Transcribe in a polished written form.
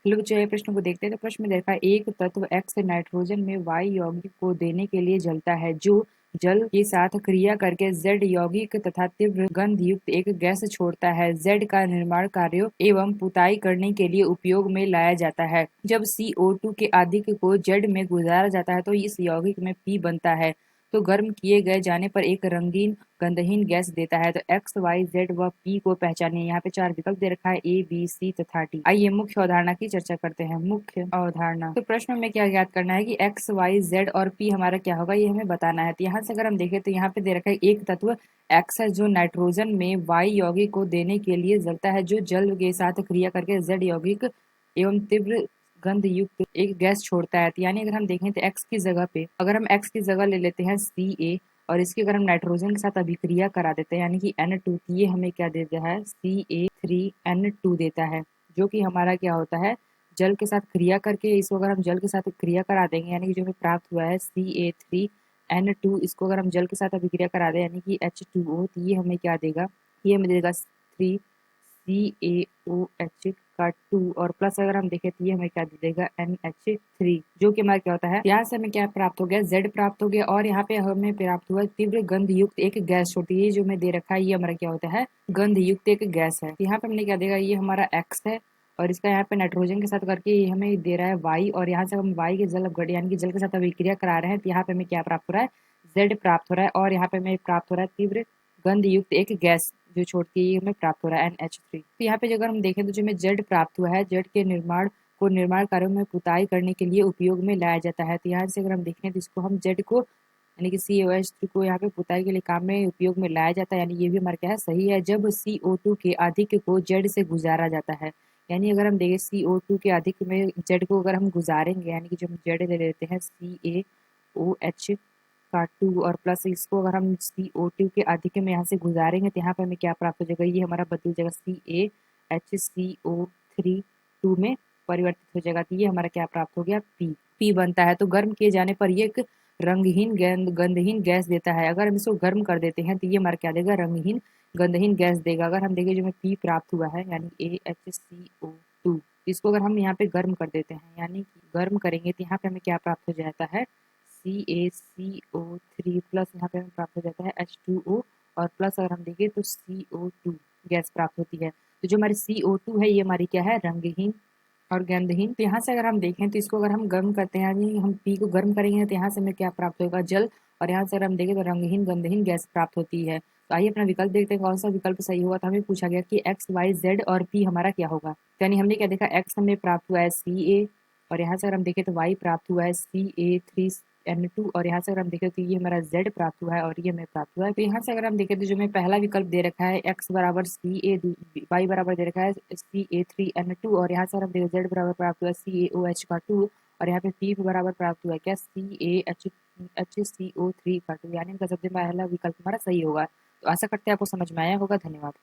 चलो बच्चों ये प्रश्न को देखते हैं। तो प्रश्न में देखा है, एक तत्व एक्स नाइट्रोजन में वाई यौगिक को देने के लिए जलता है जो जल के साथ क्रिया करके जेड यौगिक तथा तीव्र गंध युक्त एक गैस छोड़ता है। जेड का निर्माण कार्यों एवं पुताई करने के लिए उपयोग में लाया जाता है। जब CO2 के अधिक को जेड में गुजारा जाता है तो इस यौगिक में पी बनता है। तो गर्म किए गए जाने पर एक रंगीन गंधहीन गैस देता है। तो एक्स वाई जेड व पी को पहचानिए। यहाँ पे चार विकल्प दे रखा है, ए बी सी तथा डी। आइए मुख्य अवधारणा की चर्चा करते हैं। मुख्य अवधारणा, तो प्रश्न में क्या ज्ञात करना है कि एक्स वाई जेड और पी हमारा क्या होगा, ये हमें बताना है। तो यहाँ से अगर हम देखें तो यहाँ पे दे रखा है एक तत्व एक्स है जो नाइट्रोजन में वाई यौगिक को देने के लिए जलता है जो जल के साथ क्रिया करके जेड यौगिक एवं तीव्र गंध युक्त एक गैस छोड़ता है। तो यानी अगर हम देखें तो एक्स की जगह पे अगर हम एक्स की जगह ले लेते हैं सी ए और इसकी अगर हम नाइट्रोजन के साथ अभिक्रिया करा देते हैं यानी कि N2, ये हमें क्या देता है, CA3N2 देता है, जो कि हमारा क्या होता है, जल के साथ क्रिया करके इसको अगर हम जल के साथ क्रिया करा देंगे यानी कि जो हमें प्राप्त हुआ है CA3N2, इसको अगर हम जल के साथ अभिक्रिया करा दें यानी कि H2O, तो ये हमें क्या देगा, ये हमें देगा 3CaOH का 2 और प्लस अगर हम देखें तो ये हमें क्या दे देगा, NH3, जो कि हमारा क्या होता है, यहाँ से हमें क्या प्राप्त हो गया, Z प्राप्त हो गया और यहाँ पे हमें प्राप्त हुआ तीव्र गंध युक्त एक गैस छोटी है जो हमें दे रखा है, ये हमारा क्या होता है, गंध युक्त एक गैस है। यहाँ पे हमने क्या देगा, ये हमारा X है और इसका यहाँ पे नाइट्रोजन के साथ करके ये हमें दे रहा है Y और यहाँ से हम Y के जल अपघट्य यानी कि जल के साथ अभिक्रिया करा रहे हैं तो यहाँ पे हमें क्या प्राप्त हो रहा है, Z प्राप्त हो रहा है और यहाँ पे हमें प्राप्त हो रहा है तीव्र गंध युक्त एक गैस जो छोड़ती है, हमें प्राप्त हो रहा है NH3। तो यहाँ पे अगर हम देखें तो जो हमें जेड प्राप्त हुआ है, जेड के निर्माण कार्यों में पुताई करने के लिए उपयोग में लाया जाता है। तो यहाँ से अगर हम देखें तो इसको हम जेड को यानी कि COH3 को यहाँ पे पुताई के लिए काम में उपयोग में लाया जाता है, यानी ये भी हमारा क्या है, सही है। जब CO2 के अधिक को जेड से गुजारा जाता है, यानी अगर हम देखें CO2 के अधिक में जेड को अगर हम गुजारेंगे यानी कि जो हम जेड ले लेते हैं CaOH का 2 और प्लस इसको अगर हम CO2 के अधिक में यहाँ से गुजारेंगे तो यहाँ पे हमें क्या प्राप्त हो जाएगा, ये हमारा बदल जाएगा CaHCO3 2 में परिवर्तित हो जाएगा। तो ये हमारा क्या प्राप्त हो गया, पी बनता है। तो गर्म किए जाने पर ये एक रंगहीन गंधहीन गैस देता है। अगर हम इसको गर्म कर देते हैं तो ये हमारा क्या देगा, रंगहीन गंधहीन गैस देगा। अगर हम देखें जो हमें पी प्राप्त हुआ है यानी AHCO2, इसको अगर हम यहाँ पे गर्म कर देते हैं यानी कि गर्म करेंगे तो यहाँ पे हमें क्या प्राप्त हो जाता है, CaCO3 प्लस यहाँ पे हमें प्राप्त हो जाता है H2O और प्लस अगर हम देखें तो CO2 गैस प्राप्त होती है। तो जो हमारी CO2 है ये हमारी क्या है, रंगहीन और गंधहीन। तो यहाँ से अगर हम देखें तो इसको अगर हम गर्म करते हैं यानी हम पी को गर्म करेंगे तो यहाँ से हमें क्या प्राप्त होगा, जल, और यहाँ से अगर हम देखें तो रंगहीन गंधहीन गैस प्राप्त होती है। तो आइए अपना विकल्प देखते हैं कौन सा विकल्प सही होगा। तो हमें पूछा गया कि एक्स वाई जेड और पी हमारा क्या होगा, तो यानी हमने क्या देखा, एक्स हमें प्राप्त हुआ है CA और यहाँ से अगर हम देखें तो वाई प्राप्त हुआ है CA3N2 और यहाँ से अगर हम देखें तो ये हमारा Z प्राप्त हुआ है और ये हमें प्राप्त हुआ है। तो यहाँ से अगर हम देखें तो जो हमें पहला विकल्प दे रखा है x बराबर CA, y बराबर दे रखा है CA3N2 और यहाँ से अगर हम देखें Z बराबर प्राप्त हुआ है CaOH का 2 और यहाँ पे P बराबर प्राप्त हुआ है क्या, CaHCO3 का 2, यानी इनका सबसे पहला विकल्प हमारा सही होगा। तो आशा करते हैं आपको समझ में आया होगा। धन्यवाद।